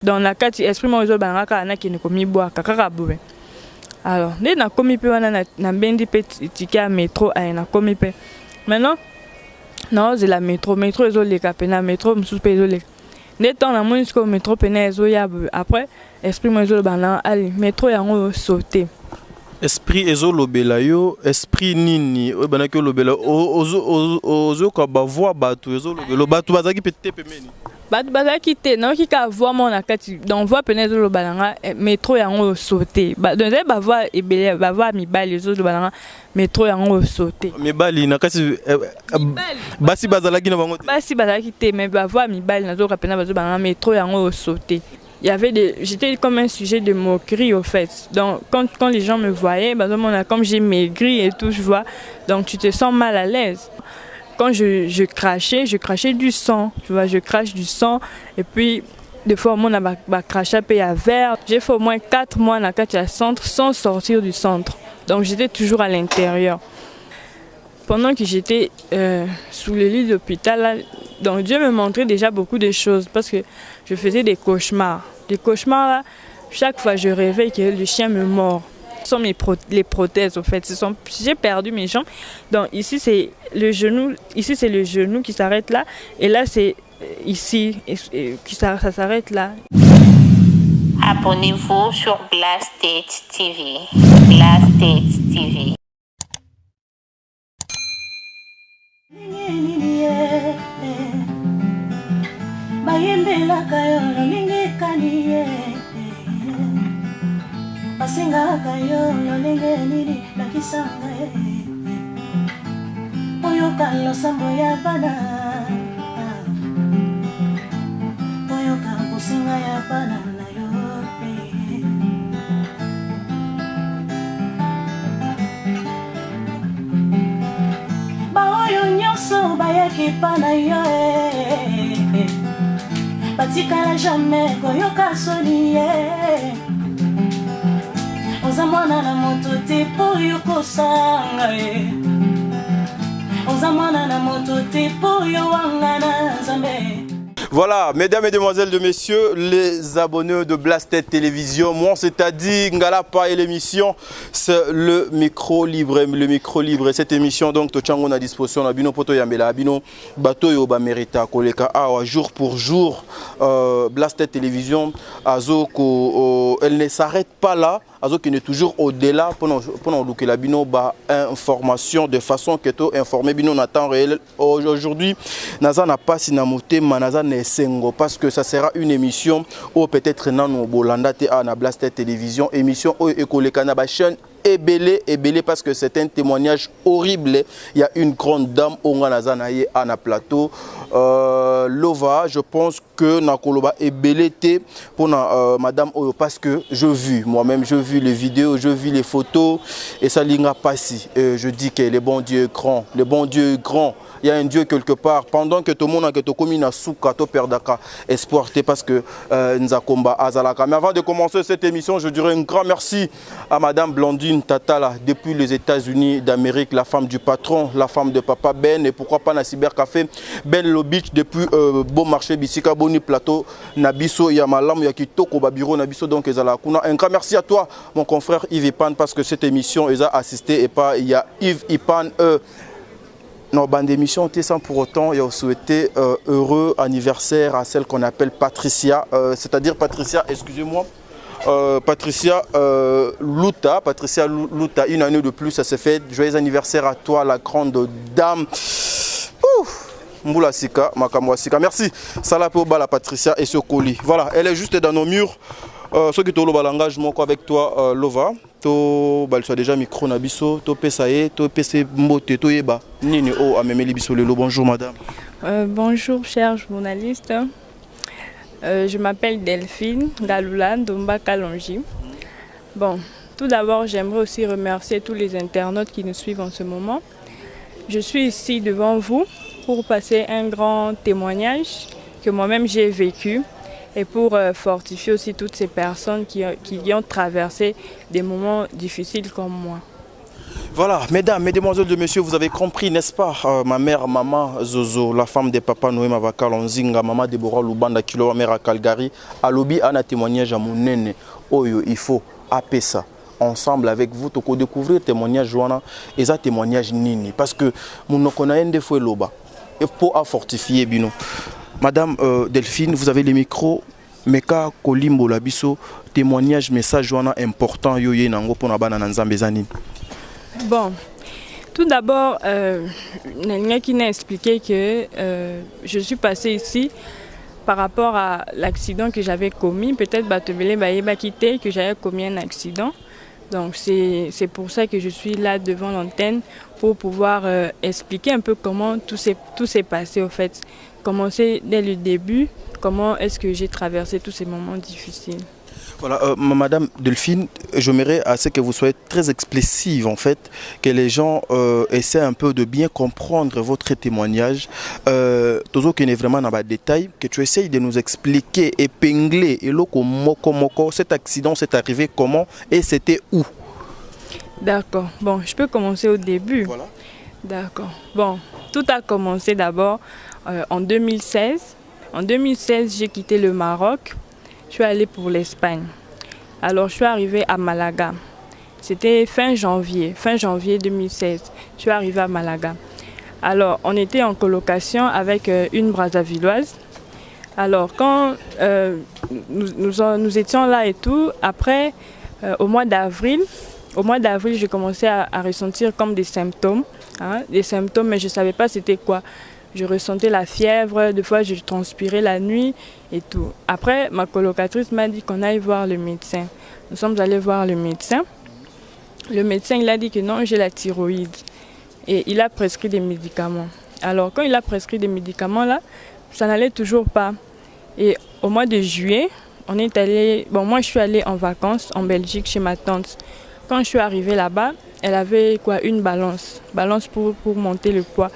dans la carte esprit moi zo banga kana qui ne komi bois kaka boue. Alors dès na komi pe wana na bendi pe ticket à métro a na komi pe. Maintenant non c'est la métro zo les capena métro msou pe zo les. Dès temps la moins ko métro pena zo ya après esprit moi zo banga allez métro yango sauter. Esprit ezo lobela yo esprit nini o banaki lobela ozo ka ba voix batu ezo lobela batu bazaki pete pemeni batu bazaki te na ki ka voix mon nakati donc voix penezo lo balanga métro yango sauter donc ba voix ebele ba voix mibali ezo lo balanga métro yango sauter mibali nakati basi bazalaki na bango te basi bazalaki te mais ba voix mibali nazo ka pena bazo balanga métro yango sauter. Il y avait j'étais comme un sujet de moquerie au fait. Donc quand les gens me voyaient, bah, comme j'ai maigri et tout, je vois, donc tu te sens mal à l'aise. Quand je crachais du sang, tu vois, je crache du sang et puis des fois on a craché à verre. J'ai fait au moins 4 mois dans le centre sans sortir du centre. Donc j'étais toujours à l'intérieur. Pendant que j'étais sous le lit d'hôpital, donc Dieu me montrait déjà beaucoup de choses parce que je faisais des cauchemars. Des cauchemars là, chaque fois je rêvais que le chien me mord. Ce sont les prothèses au fait. J'ai perdu mes jambes. Donc ici c'est le genou qui s'arrête là et là c'est ici ça s'arrête là. Abonnez-vous sur Blasted TV. Blasted TV. Bayembela kayo lolinge kaniye Basinga kayo lolinge nini nakisanga Oyo kalo sambo ya bana Oyo kampo singa ya bana na yope Ba oyo nyoso bayaki pana yo Batikala jamais koyoka soniye Ozamwana na moto te po yoko sanga Ozamwana na moto te po yo wanga na zambe. Voilà, mesdames et demoiselles de messieurs, les abonnés de Blasted Télévision, moi c'est à dire Ngalapa et l'émission, c'est le micro libre. Le micro libre, cette émission donc Tochango à disposition, Abino Poto Yambela, Abino Bato Yoba Merita, Koleka Awa, jour pour jour, Blasted Télévision, Azoko, elle ne s'arrête pas là. Qui est toujours au-delà pendant que la bino ba information de façon que tu informé bino en temps réel. Aujourd'hui, Naza n'a pas sinamoté, mais Naza n'est sengo parce que ça sera une émission où peut-être nano bolanda te na Blasted Télévision émission où écoleka na ba chaîne ébélé parce que c'est un témoignage horrible. Il y a une grande dame au Naza à na plateau. Lova, je pense que Nakoloba ébélé pour madame Oyo parce que je vu moi-même, je vu les vidéos, je vu les photos et ça linga pas si. Je dis que le bon Dieu est grand, le bon Dieu est grand. Il y a un Dieu quelque part. Pendant que tout le monde a commis na souka, to perdaka espoir parce que Nzakomba Azalaka. Mais avant de commencer cette émission, je dirais un grand merci à madame Blandine Tatala depuis les États-Unis d'Amérique, la femme du patron, la femme de papa Ben et pourquoi pas na cybercafé Ben Lobich depuis Beau Marché Bissika Boni Plateau Nabiso Yamalam Yakitoko Babiro Nabiso donc Ezalakuna. Un grand merci à toi mon confrère Yves Ipan parce que cette émission est assistée et pas il y a Yves Ipan non, bande d'émission, sans pour autant, il a souhaité heureux anniversaire à celle qu'on appelle Patricia, c'est-à-dire Patricia, excusez-moi, Patricia Luta, une année de plus, ça s'est fait. Joyeux anniversaire à toi, la grande dame. Mboula Sika, Makamwa Sika. Merci. Salapo Bala Patricia et ce colis. Voilà, elle est juste dans nos murs. Ce qui est au l'engagement avec toi, Lova. To balso déjà micro na biso to pesaye to pese mbote to yeba nini o amemeli biso lelo. Bonjour madame. Bonjour chers journalistes. Je m'appelle Delphine Galula Domba Kalonji. Bon, tout d'abord, j'aimerais aussi remercier tous les internautes qui nous suivent en ce moment. Je suis ici devant vous pour passer un grand témoignage que moi-même j'ai vécu. Et pour fortifier aussi toutes ces personnes qui ont traversé des moments difficiles comme moi. Voilà, mesdames, mesdemoiselles et messieurs, vous avez compris, n'est-ce pas? Ma mère, maman Zozo, la femme de papa Noé Mavakal Onzinga, maman Deborah Lubanda, Kilo, mère à Calgary, à Lobby, un témoignage à mon nene. Oyo, il faut appeler ça. Ensemble avec vous, pour découvrir témoignage Joana et ça témoignage Nini. Parce que nous connaissons des fois Loba. Et pour fortifier Bino. Madame Delphine, vous avez les micros. Meka Kolimbo Labiso, témoignage, message Joana important. Yoye Nango pour Nabana Nanzambezani. Bon, tout d'abord, Nelina qui n'a expliqué que je suis passée ici par rapport à l'accident que j'avais commis. Peut-être Batevele Baïba quitté que j'avais commis un accident. Donc c'est pour ça que je suis là devant l'antenne pour pouvoir expliquer un peu comment tout s'est passé au fait. Commencer dès le début, comment est-ce que j'ai traversé tous ces moments difficiles. Voilà, Madame Delphine, j'aimerais à ce que vous soyez très expressive en fait, que les gens essaient un peu de bien comprendre votre témoignage. Tozo qui n'est vraiment dans les détails, que tu essayes de nous expliquer, épingler, et là, moko, cet accident s'est arrivé comment et c'était où? D'accord, bon, je peux commencer au début. Voilà. D'accord, bon, tout a commencé d'abord en 2016. En 2016, j'ai quitté le Maroc. Je suis allée pour l'Espagne. Alors, je suis arrivée à Malaga. C'était fin janvier 2016. Je suis arrivée à Malaga. Alors, on était en colocation avec une Brazzavilloise. Alors, quand nous étions là et tout, après, au mois d'avril, j'ai commencé à ressentir comme des symptômes, mais je ne savais pas c'était quoi. Je ressentais la fièvre, des fois je transpirais la nuit et tout. Après, ma colocatrice m'a dit qu'on aille voir le médecin. Nous sommes allés voir le médecin. Le médecin, il a dit que non, j'ai la thyroïde. Et il a prescrit des médicaments. Alors, quand il a prescrit des médicaments, là, ça n'allait toujours pas. Et au mois de juillet, on est allé... Bon, moi, je suis allée en vacances en Belgique chez ma tante. Quand je suis arrivée là-bas, elle avait une balance pour monter le poids.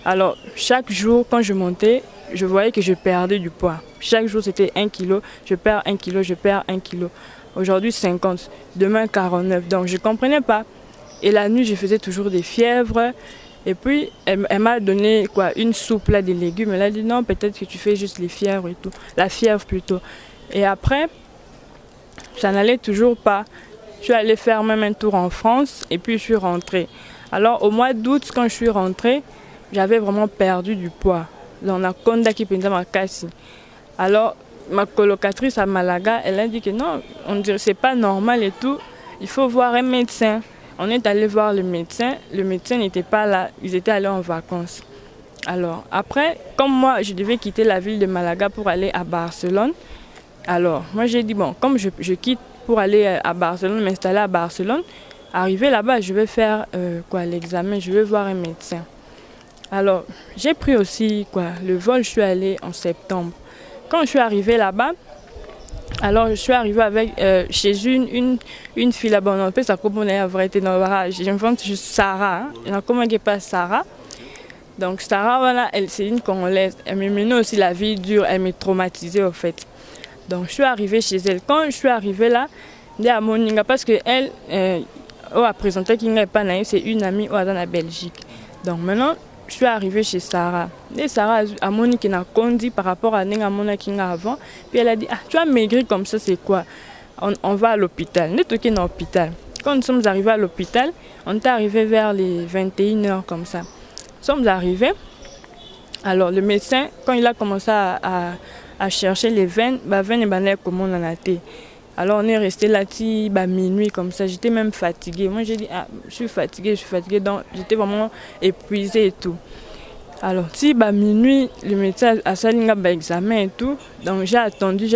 Alors, chaque jour, quand je montais, je voyais que je perdais du poids. Chaque jour, c'était 1 kg, je perds 1 kg, je perds 1 kg. Aujourd'hui, 50, demain 49. Donc, je ne comprenais pas. Et la nuit, je faisais toujours des fièvres. Et puis, elle m'a donné une soupe là, des légumes. Elle a dit non, peut-être que tu fais juste les fièvres et tout. La fièvre plutôt. Et après, ça n'allait toujours pas. Je suis allée faire même un tour en France et puis je suis rentrée. Alors, au mois d'août, quand je suis rentrée, j'avais vraiment perdu du poids. Dans la conda qui pendait ma casse. Alors, ma colocatrice à Malaga, elle a dit que non, on dirait c'est pas normal et tout. Il faut voir un médecin. On est allé voir le médecin. Le médecin n'était pas là. Ils étaient allés en vacances. Alors, après, comme moi, je devais quitter la ville de Malaga pour aller à Barcelone. Alors, moi, j'ai dit, bon, comme je quitte pour aller à Barcelone, m'installer à Barcelone, arrivé là-bas, je vais faire l'examen, je vais voir un médecin. Alors, j'ai pris aussi le vol, je suis allée en septembre. Quand je suis arrivée là-bas, alors je suis arrivée avec, chez une fille là-bas, on appelle ça comme on est à vrai, je me vante juste Sarah, comment elle pas Sarah. Donc Sarah, voilà, c'est une Congolaise, elle m'a mené aussi la vie dure, elle m'a traumatisée au fait. Donc je suis arrivée chez elle. Quand je suis arrivée là, elle a Moninga parce qu'elle a présenté qu'il n'est pas naïf, c'est une amie dans la Belgique. Donc maintenant, je suis arrivée chez Sarah. Et Sarah a moni qui n'a conduit par rapport à Nenga qui avant. Puis elle a dit, tu as maigri comme ça, c'est quoi? On va à l'hôpital. Nous sommes dans l'hôpital. Quand nous sommes arrivés à l'hôpital, on est arrivé vers les 21h comme ça. Nous sommes arrivés. Alors le médecin, quand il a commencé à chercher les veines, et comment on en a été. Alors on est resté là minuit comme ça, j'étais même fatiguée. Moi j'ai dit, je suis fatiguée, donc j'étais vraiment épuisée et tout. Alors minuit, le médecin a fait un examen et tout, donc j'ai attendu,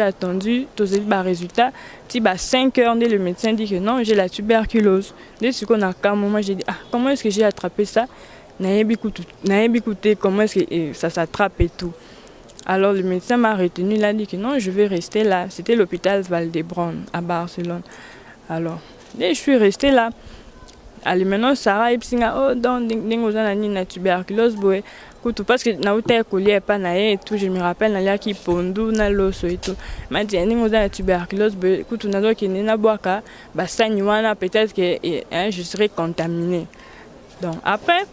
tous les résultats. 5 heures, le médecin dit que non, j'ai la tuberculose. Dès qu'on a moi j'ai dit, comment est-ce que j'ai attrapé ça? N'a écouté comment est-ce que ça s'attrape et tout. Alors le médecin m'a retenu, il a dit que non, je vais rester là. C'était l'hôpital Valdebron à Barcelone. Alors, je suis restée là. Alors maintenant, Sarah Epsinga, la tuberculose, parce que naouta collier pas naé et tout, je me rappelle nalia qui pondu na loso et tout. M'a dit ni ngoda la tuberculose kutu nazo ki na boaka ba sanywana peut-être que je serai contaminé. Donc après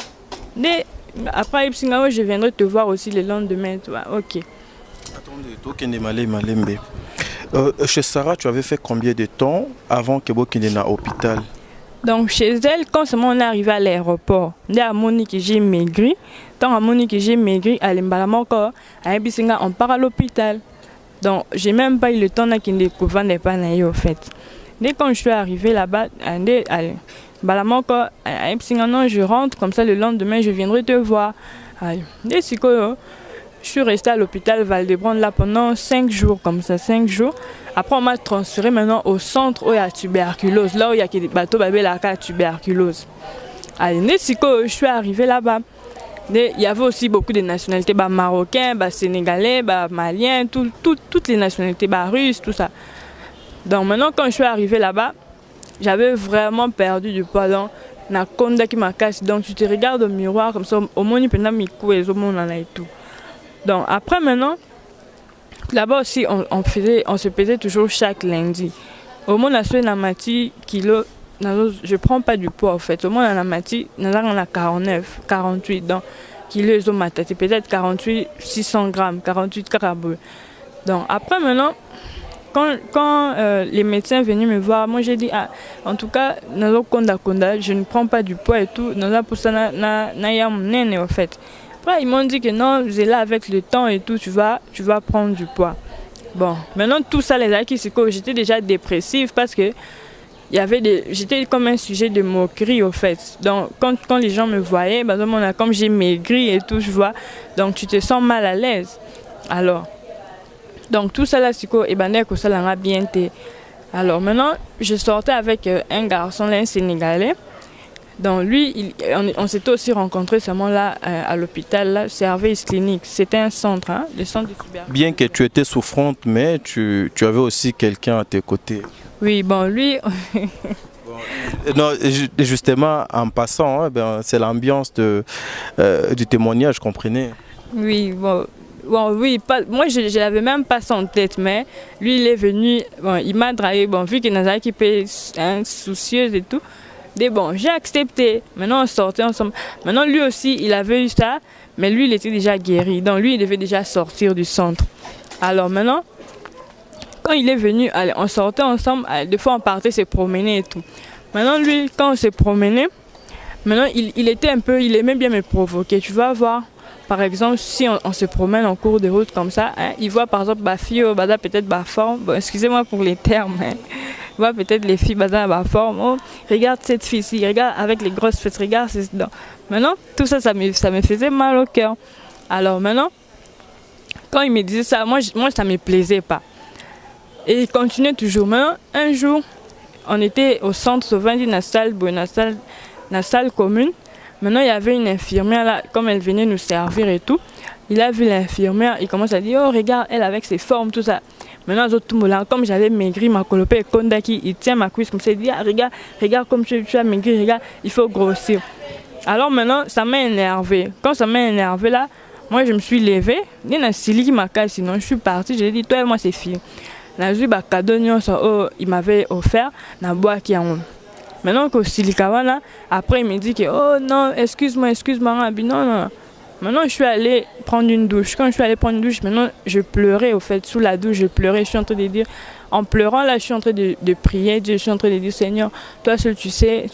je viendrai te voir aussi le lendemain, tu vois. OK. Attendez, toi qui malembe. Chez Sarah, tu avais fait combien de temps avant que vous ait à l'hôpital? Donc chez elle, quand on est arrivé à l'aéroport, on a Monique que j'ai maigri. Tant à Monique que j'ai maigri, à l'emballement on part à l'hôpital. Donc j'ai même pas eu le temps qu'il découvre des panailles au fait. Dès quand je suis arrivée là-bas, non, je rentre comme ça le lendemain, je viendrai te voir. Dès que je suis restée à l'hôpital Val-de-Brande là pendant 5 jours, comme ça, 5 jours. Après, on m'a transféré maintenant au centre où il y a tuberculose, là où il y a des bateaux babé la tuberculose. Allez, dès que je suis arrivée là-bas, il y avait aussi beaucoup de nationalités, marocains, sénégalais, maliens, toutes les nationalités, russes, tout ça. Donc maintenant, quand je suis arrivée là-bas, j'avais vraiment perdu du poids. Donc, na konda qui m'a cassé. Donc tu te regardes au miroir comme ça, au moins il peut au monde et tout. Donc après maintenant, là-bas aussi on se pesait toujours chaque lundi. Au moins la mati kilo, je prends pas du poids en fait. Au moins la mati, on a 49, 48 donc kilo c'est peut-être 48 600 grammes, 48 carabos. Donc après maintenant, quand les médecins venaient me voir, moi j'ai dit en tout cas je ne prends pas du poids et tout, pour ça en fait. Après ils m'ont dit que non, c'est là avec le temps et tout, tu vas prendre du poids. Bon, maintenant tout ça les acquis, c'est que j'étais déjà dépressive parce que j'étais comme un sujet de moquerie au fait. Donc quand les gens me voyaient, comme j'ai maigri et tout, je vois, donc tu te sens mal à l'aise. Alors donc tout ça là, c'est que ça l'a bien été. Alors maintenant, je sortais avec un garçon, là, un Sénégalais. Donc lui, on s'était aussi rencontrés seulement là à l'hôpital, là, Service Clinique. C'était un centre, le centre de tuberculose. Bien que tu étais souffrante, mais tu avais aussi quelqu'un à tes côtés. Oui, bon, lui... Non, justement, en passant, c'est l'ambiance du témoignage, comprenez? Oui, bon... Bon, oui, moi je l'avais même pas en tête, mais lui il est venu, il m'a dragué, vu qu'il n'a qui peut soucieuse et tout. J'ai accepté. Maintenant on sortait ensemble. Maintenant lui aussi il avait eu ça, mais lui il était déjà guéri, donc lui il devait déjà sortir du centre. Alors maintenant, quand il est venu, on sortait ensemble, des fois on partait se promener et tout. Maintenant lui, quand on s'est promené, maintenant il était il aimait bien me provoquer, tu vas voir. Par exemple, si on se promène en cours de route comme ça, il voit par exemple ma fille, peut-être ma forme, excusez-moi pour les termes, il voit peut-être les filles ma forme, oh, regarde cette fille-ci, regarde avec les grosses fesses, regarde ses dents. Maintenant, tout ça, ça me faisait mal au cœur. Alors maintenant, quand il me disait ça, moi ça ne me plaisait pas. Et il continuait toujours. Maintenant, un jour, on était au centre, souvent dans la salle commune. Maintenant, il y avait une infirmière là, comme elle venait nous servir et tout. Il a vu l'infirmière, il commence à dire, oh regarde, elle avec ses formes, tout ça. Maintenant, comme j'avais maigri, ma colopée Kondaki, il tient ma cuisse comme ça, il dit, regarde comme tu as maigri, regarde, il faut grossir. Alors maintenant, ça m'a énervé. Quand ça m'a énervé là, moi je me suis levée, il y a une Sili qui m'a cassé, sinon je suis partie, j'ai dit, toi et moi c'est fini. Il m'avait offert, na bois qui en maintenant qu'au Silikawana, après il me dit que oh non, excuse-moi, non. Maintenant je suis allée prendre une douche. Quand je suis allée prendre une douche, maintenant je pleurais au fait, sous la douche, je pleurais. Je suis en train de dire, en pleurant là, je suis en train de prier Dieu, je suis en train de dire Seigneur, toi seul tu sais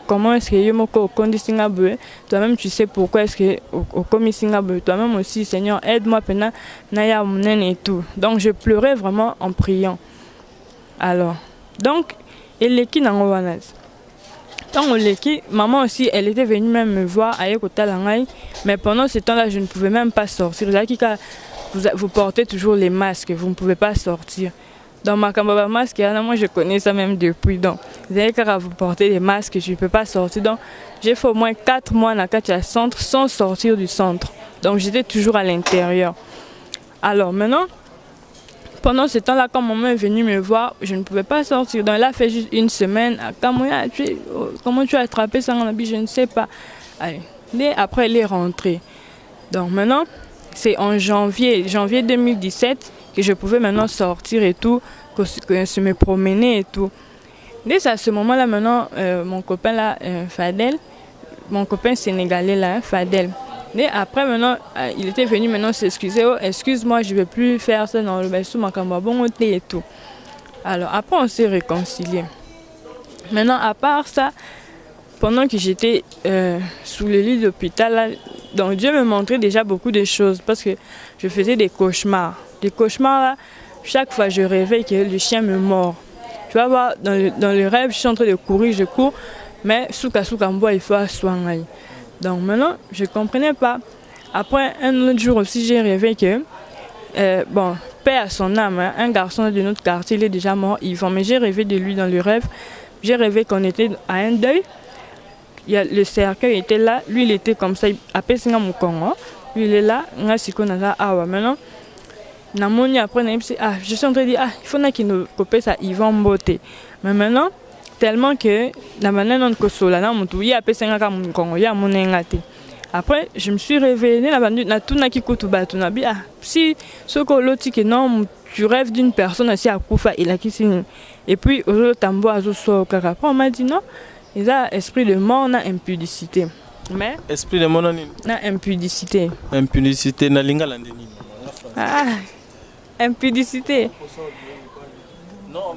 comment est-ce que je me conditionne. Toi-même tu sais pourquoi est-ce que au commissionnaire, toi-même aussi Seigneur, aide-moi pendant naya mon et tout. Donc je pleurais vraiment en priant. Alors, donc et l'équipe dans le tant l'équipe, maman aussi, elle était venue même me voir à Ekotalangai, mais pendant ce temps-là, je ne pouvais même pas sortir. Vous portez toujours les masques, vous ne pouvez pas sortir. Dans ma caméra masque, moi je connais ça même depuis. Donc, vous avez qu'à vous porter les masques, je ne peux pas sortir. Donc, j'ai fait au moins 4 mois dans le centre sans sortir du centre. Donc, j'étais toujours à l'intérieur. Alors maintenant, pendant ce temps-là, quand maman est venue me voir, je ne pouvais pas sortir. Donc elle a fait juste une semaine. Comment tu as attrapé ça en habit, je ne sais pas. Allez. Et après, elle est rentrée. Donc maintenant, c'est en janvier 2017 que je pouvais maintenant sortir et tout, que se me promener et tout. Dès à ce moment-là, maintenant, mon copain là, Fadel, mon copain sénégalais là, Fadel. Et après, maintenant, il était venu maintenant s'excuser. Oh, excuse-moi, je ne vais plus faire ça dans le baissou, ma bon et tout. Alors après, on s'est réconciliés. Maintenant, à part ça, pendant que j'étais sous le lit d'hôpital, donc Dieu me montrait déjà beaucoup de choses parce que je faisais des cauchemars. Des cauchemars, là, chaque fois je rêvais que le chien me mord. Tu vas voir, dans le rêve, je suis en train de courir, je cours, mais souka bois, il faut soigner. Donc maintenant, je ne comprenais pas. Après, un autre jour aussi, j'ai rêvé que, bon, paix à son âme, hein, un garçon de notre quartier, il est déjà mort, Yvan, mais j'ai rêvé de lui dans le rêve. J'ai rêvé qu'on était à un deuil. Le cercueil était là, lui il était comme ça, il appelle ça mon Congo. Lui il est là, maintenant, après, je suis en train de dire, il faut qu'il nous copie ça, Yvan Mbote. Mais maintenant, tellement que la manière dont il appelle ça mon Congo, il y a mon engate. Après, je me suis réveillée, si ce que l'autre dit que non, tu rêves d'une personne assis à Koufa, il a qui signe. Et puis, après, on m'a dit non, il y a esprit de mort, on a impudicité. Mais, esprit de mort, on a impudicité. Impudicité, na linga landeni. Ah, impudicité. Non,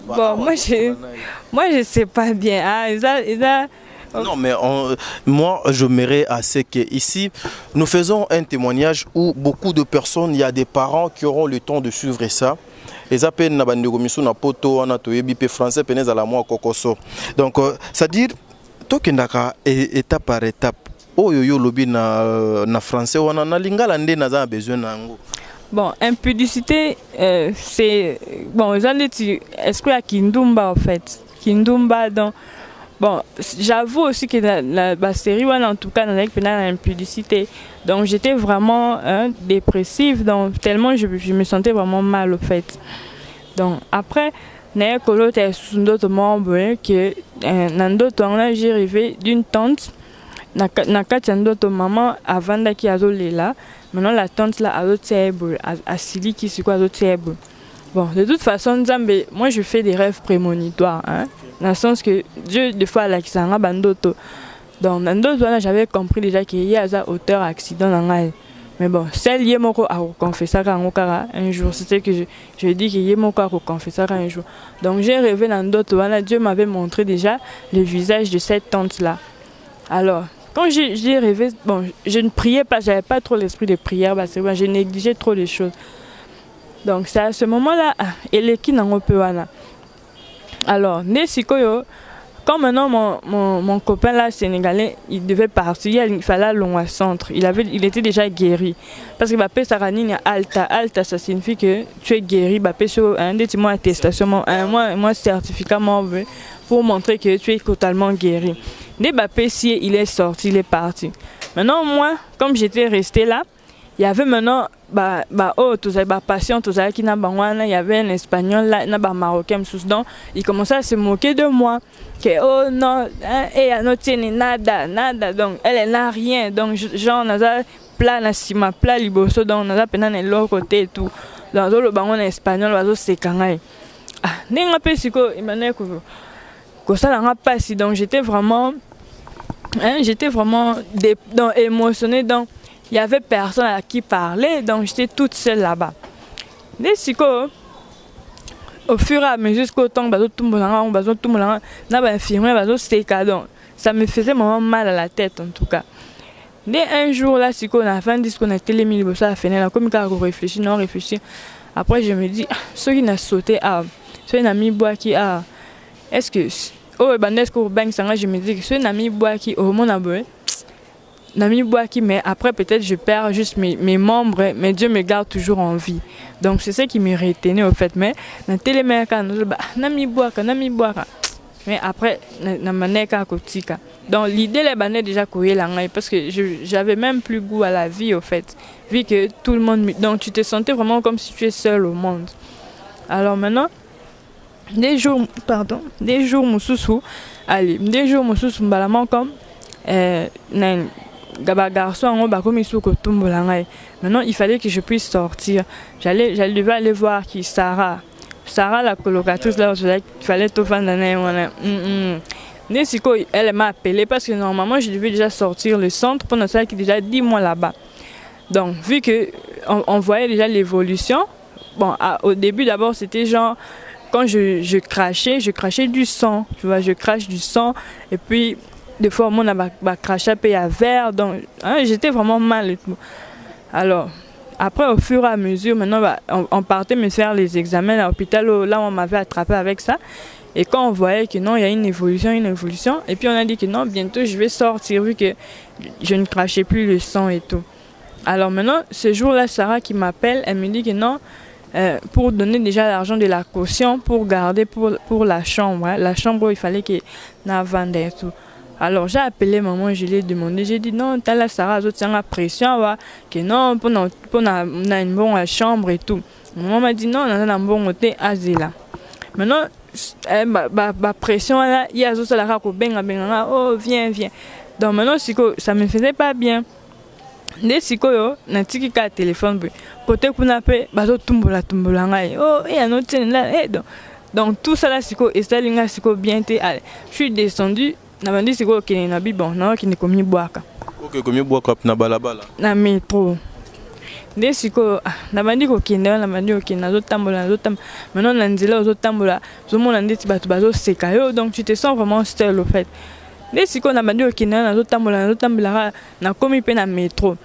bon, moi, je sais pas bien. Ah, non, mais moi, je m'aimerais assez que ici, nous faisons un témoignage où beaucoup de personnes, il y a des parents qui auront le temps de suivre ça. Et ça peine na bande komisu na poto na toyebi pe français penez à la moi kokoso. Donc c'est-à-dire to kendaka étape par étape. Oyo lobi na français wana na lingala nde na za besoin nango. Bon, impudicité c'est bon, j'en ai esprit à Kindumba en fait. Kindumba donc bon, j'avoue aussi que la série, en tout cas, dans l'impudicité. Donc, j'étais vraiment dépressive, donc tellement je me sentais vraiment mal au fait. Donc, après, d'autres membres que j'ai rêvé d'une tante, d'autres maman avant qui a là. Maintenant, la tante là a Sili qui c'est quoi bon, de toute façon, moi je fais des rêves prémonitoires, hein, dans le sens que Dieu, des fois, là, qui bandoto. Donc, dans d'autres, j'avais compris déjà qu'il y a un auteur accident dans la. Mais bon, celle qui m'a confessé un jour, c'était que je dis qu'il y a confessé un jour. Donc, j'ai rêvé dans d'autres, Dieu m'avait montré déjà le visage de cette tante-là. Alors, quand j'ai rêvé, bon, je ne priais pas, j'avais pas trop l'esprit de prière, parce que je négligeais trop les choses. Donc c'est à ce moment-là, elle est qui n'en peut pas. Alors, quand maintenant mon copain là sénégalais, il devait partir, il fallait aller au centre. Il était déjà guéri. Parce que Bappé Saranine alta, ça signifie que tu es guéri. Bappé sur un des mois attestation, un certificat pour montrer que tu es totalement guéri. Dès Bappé si il est sorti, il est parti. Maintenant moi, comme j'étais resté là, il y avait maintenant patient, il y avait un espagnol là, un marocain, donc il commençait à se moquer de moi. Que oh non, elle nada, donc elle n'a rien, donc genre on a plat na sima, plat liboso, donc on a peine de l'autre côté et tout. Dans le banc en espagnol, c'est kangai. Ah, n'enga pe siko, il m'a dit que ça n'a pas si, donc j'étais vraiment émotionnée, donc il n'y avait personne à qui parler, donc j'étais toute seule là-bas. Dès que, au fur et à mesure, jusqu'au temps que tout le monde a infirmier, ça me faisait vraiment mal à la tête en tout cas. Dès un jour, là, si on a fait un disque, on a télémis, ça a fait, comme on réfléchit. Après, je me dis, ceux qui n'ont sauté, ceux qui ont mis bois qui a. Est-ce que. Oh, je me dis que ceux qui ont mis bois qui au monde a besoin. Nami Boaki, mais après peut-être je perds juste mes membres, mais Dieu me garde toujours en vie. Donc c'est ça qui me retenait au fait. Mais dans téléméca, Nami Boaka. Mais après, donc l'idée est déjà couillée là, parce que j'avais même plus goût à la vie au fait. Vu que tout le monde. Donc tu te sentais vraiment comme si tu es seul au monde. Alors maintenant, des jours moussous, allez, des jours moussous, comme. garçon en bas comme il sous maintenant il fallait que je puisse sortir. J'allais devais aller voir qui Sarah la colocatrice là, il fallait tout faire dans elle m'a appelé parce que normalement je devais déjà sortir le centre pendant ça qui déjà 10 mois là-bas. Donc vu que on voyait déjà l'évolution, bon au début d'abord c'était genre quand je crachais du sang, tu vois, je crache du sang et puis des fois on a craché à verre, donc hein, j'étais vraiment mal et tout. Alors après au fur et à mesure maintenant on partait me faire les examens à l'hôpital, là on m'avait attrapé avec ça. Et quand on voyait que non, il y a une évolution, et puis on a dit que non, bientôt je vais sortir vu que je ne crachais plus le sang et tout. Alors maintenant, ce jour-là, Sarah qui m'appelle, elle me dit que non, pour donner déjà l'argent de la caution, pour garder pour la chambre. Hein. La chambre, il fallait qu'elle vende et tout. Alors j'ai appelé maman, je lui ai demandé, j'ai dit non, t'as la Sarah, tu as la pression, que non, pour une bonne chambre et tout. Maman m'a dit non, on a un bon hôtel à Zéla. Maintenant, ma pression là, il y a d'autres là oh viens. Donc maintenant ça me faisait pas bien. Dès que na tiki ka téléphone côté qu'on appelle bazo tumbola ngai oh il y a notre là donc tout ça là et ça linga bien te allez je suis descendu na bandi qui na bon non qui ne commis boaka OK commis boaka na balabala na métro. Dès que na bandi ko kende na bandi ko kende zotambola maintenant na nzela zotambola zomona ndeti bato bazo seka yo donc tu te sens vraiment seul au fait. Dès que na bandi ko kende na zotambola na komi pe na métro.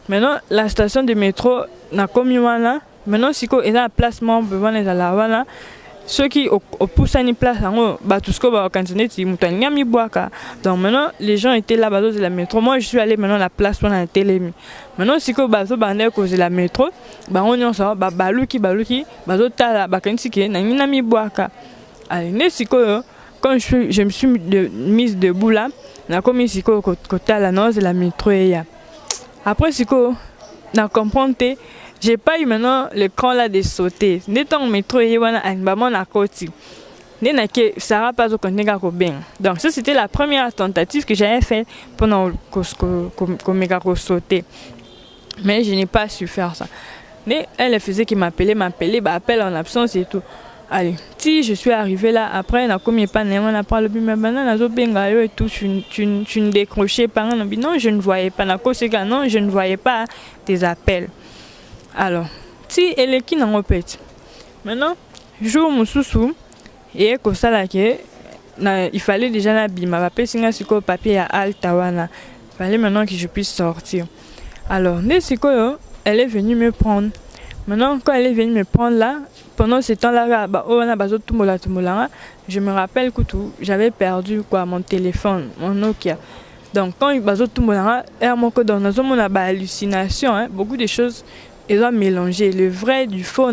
Maintenant la station de métro na komi wana maintenant siko eza placement besoin les ala wana ceux qui au poussa ni place en bato sko ba continuer ti mutanya mi boaka. Donc maintenant les gens étaient là bazo de la métro. Moi je suis allé maintenant la place wana télémi. Maintenant siko bazo bande cause la métro ba on yon ça ba baluki bazo tala ba kanti na ngina mi boaka. Allez ne siko quand je me suis mise debout là na komi siko côté la nose de la métro et ya. Après siko na comprendre j'ai pas eu maintenant le cran là de sauter. N'étant métro et wana maman na koti. N'est que Sarah pas au contenu bien. Donc ça c'était la première tentative que j'avais fait pendant que méga sauter. Mais je n'ai pas su faire ça. Mais elle faisait qu'il m'appelait, appelle en absence et tout. Allez, si je suis arrivée là, après, on a commis pas, on a parlé de ma banane, et tout, tu ne décrochais pas, non, je ne voyais pas, non, je ne voyais pas tes appels. Alors, si elle est qui n'a pas fait. Maintenant, jour mon sous et comme ça là que il fallait déjà la bima, papier signer sur le papier à Altawana. Il fallait maintenant que je puisse sortir. Alors, elle est venue me prendre. Maintenant, quand elle est venue me prendre là, pendant ce temps-là, je me rappelle que j'avais perdu mon téléphone, mon Nokia. Donc, quand il y a hallucination, beaucoup de choses, ils ont mélangé le vrai du faux,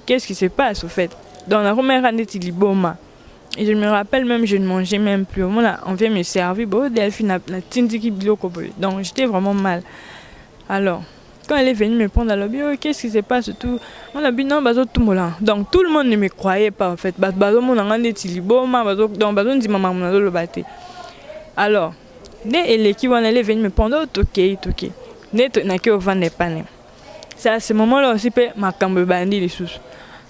qu'est-ce qui se passe au fait. Dans la première année, il y a et je me rappelle même, je ne mangeais même plus. On vient me servir, donc j'étais vraiment mal. Alors, quand elle est venue me prendre à l'objet, qu'est-ce qui se passe tout? On a dit non, donc tout le monde ne me croyait pas en fait. Alors, dès elle est venue me prendre, ok. C'est à ce moment-là aussi que ma cambe bandit les sous.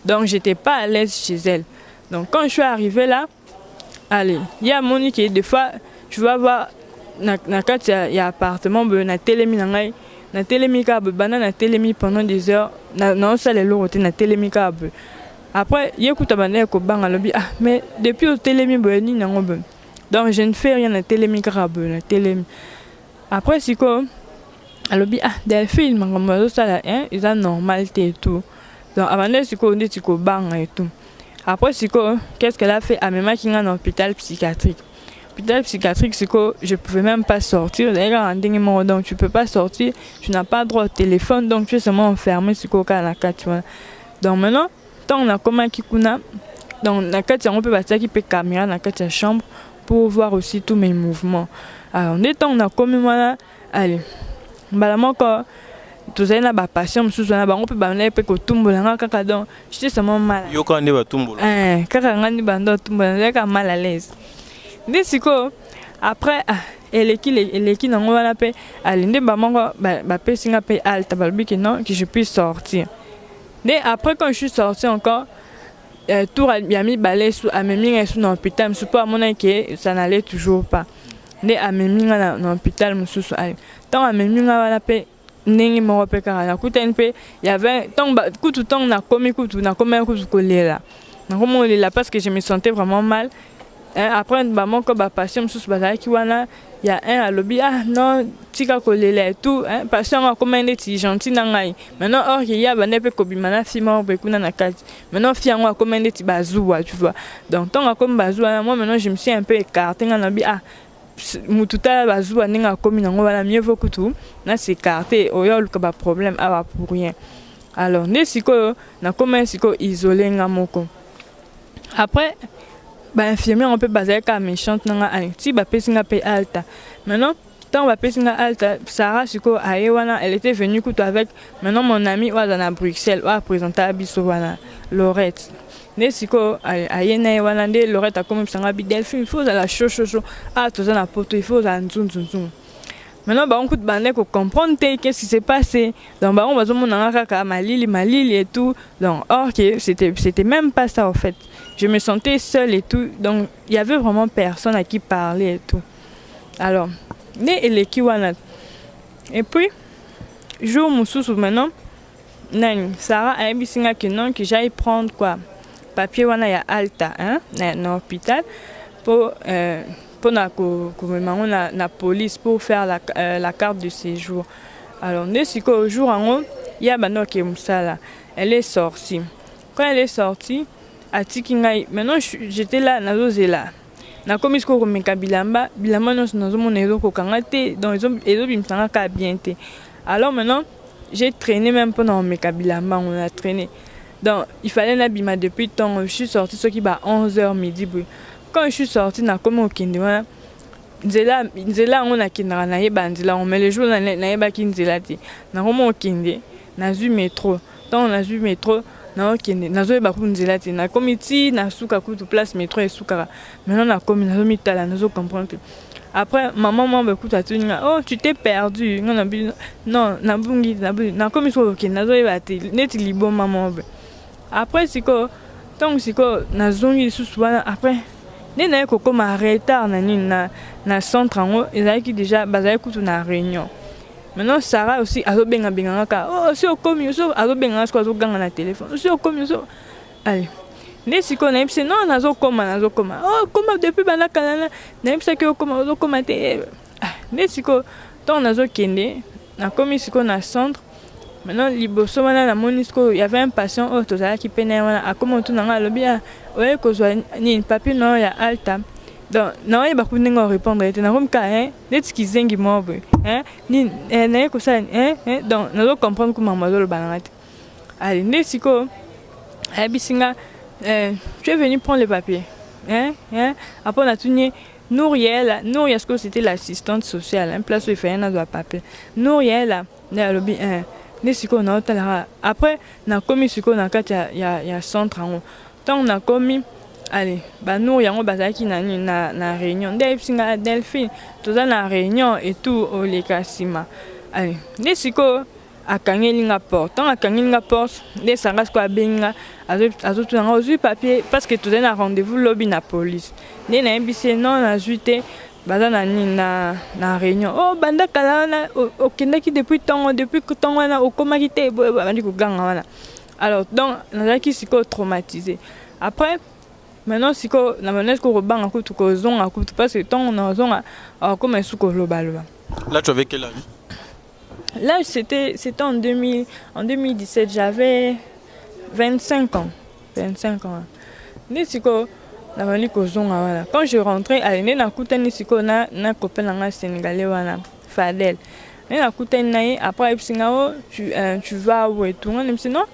Donc j'étais pas à l'aise chez elle. Donc quand je suis arrivée là, allez, il y a Monique qui des fois, je vais voir, il y a appartement, na télémi na télémi na télémi pendant des heures, non ça les lots na télémi après il écoute bande ko banga lobi mais depuis au télémi boni na ngobe. Donc je ne fais rien na télémi na télémi. Après c'est quoi alobi Delphine mangomo ça là ils ont normalité et tout. Donc avant c'est quoi on dit ko banga et tout. Après c'est quoi qu'est-ce qu'elle a fait à même qui en hôpital psychiatrique. Hôpital psychiatrique, c'est que je ne pouvais même pas sortir. D'ailleurs, donc tu ne peux pas sortir, tu n'as pas droit au téléphone, donc tu es seulement enfermé sur le cas. Donc maintenant, quand on a comment qui kuna, donc on peut passer qui peut caméra dans la chambre pour voir aussi tous mes mouvements. Alors, dès qu'on a comme moi, allez, quand tu as une passion, on peut balancer pour tomber donc j'étais seulement mal. Yo quand on va tomber. Quand on va tomber, mal à l'aise. Après, eleki nango wana pe alinde bamongo bapesinga pe alta balobi que non que je puisse sortir. Mais après quand je suis sortie encore tour ya mibale sous ameminga sous l'hôpital me pas mona que ça n'allait toujours pas. Mais ameminga na hôpital mususu ali. Tant ameminga wana pe ndenge moko pe kaka na kutani pe il y avait tant kutu tant na komi kutu kolela. Na komolela parce que je me sentais vraiment mal. Après maman ko ba patient mususu bazaki wana il y a un à lobby non tika kolela et tout patient a commandé ti gentil na ngai maintenant or il y a bane pe kobimana fima pe kuna na kati maintenant fiango a commandé ti bazuwa tu vois donc tant a comme bazuwa moi maintenant je me suis un peu écarté na lobby mututa bazuwa ninga komi nango wana mieux vaut que tout na s'écarter oyo luka ba problème aba pour rien alors ne siko na comment siko isolé nga moko après infirmière on peut baser ka méchante nanga si ba pesinga pe alta maintenant tant ba pesinga alta Sarah siko ayewana elle était venue couteau avec maintenant mon ami à Bruxelles a présenté biso wana Lorette ne siko ayena wana nde Lorette a comme sanga bi Delphine il faut la chaud toza na poto il faut za nzunzunzu maintenant on coûte bande ko comprendre qu'est-ce qui s'est passé donc on va mona kaka malili et tout donc or que c'était même pas ça en fait. Je me sentais seule et tout, donc il y avait vraiment personne à qui parler et tout. Alors, et puis, jour mususu maintenant, Sarah a dit que j'aille prendre quoi, papier wana ya alta, dans l'hôpital pour la police pour faire la carte de séjour. Alors, au jour en haut, il y a Bano qui est elle est sortie. Quand elle est sortie, maintenant j'étais là nazozela na komi sko ko meka bilamba nazo monezo ko kangate donc ezo bimsanga ka bien te alors maintenant j'ai traîné même pendant meka bilamba on a traîné donc il fallait la bima depuis temps je suis sortie ce qui ba 11h midi quand je suis sortie na komi okende wana nzela on a kindra na yeba nzela on met les jours na yeba kinzela te na komi okende na zu métro donc on a vu métro na okende nazo ba kunzela te na komiti na suka kutu place métro et suka maintenant na komi nazo mitala nazo comprendre après maman ba kuta tuninga oh tu t'es perdu non na bungi na komi so okende nazo ba te neti libo maman après siko donc siko nazongi susu wana après nena ko koma retard na nini na centre ngo ezaki déjà bazali kutu na réunion. Maintenant Sarah aussi azobenga ka oh si okomi so azobenga ko azoganga na téléphone si okomi so allez ne siko na ipse non nazokoma oh koma depuis bana kanana na ipse ke okoma azokoma te ne siko ton nazokende na komi siko na centre maintenant liboso wana na monisco il y avait un patient oh tozala ki pene wana akoma tu nanga lobia oye ko zwa ni papier non ya alta. Donc, non, il va pas répondre. Il y a un cas, n'est-ce qu'ils zengi mobile, ni n'est que ça, donc nous devons comprendre comment on le balance. Allez, n'est-ce que, Abisinga, tu es venu prendre le papier, après on a tourné Nouriel, ce que c'était l'assistante sociale, place où il fait un autre papier. Nouriel, n'a lobby, n'est-ce qu'on a après, on a commis ce qu'on a quand il y a centre en haut. Tant on a commis. Allez, nous yango bazaki na réunion Delphine Delphine toza na réunion et tout au lekasima. Allez, nesiko akangelinga porte. Tant akangelinga porte, des sangas ko abenga azotu na ozu papier parce que toza na rendez-vous lobby na police. Ne na mbisi non na juité bazana na réunion. Oh banda kala na okendaki depuis que temps wana okomaki te bandi ko ganga wana. Alors donc nazaki siko traumatisé. Après maintenant si ko na menace ko robanga ko to ko zonga ko parce que tant on a zonga comme un suko global. Là tu avais quel âge? Là c'était en 2017, j'avais 25 ans. Ni siko na mali ko zonga wala. Quand je rentrais à l'année na kutani siko na copain na sénégalais wana Fadel. Et na kutani nae après ipsinga tu vas où et tout on me dit non.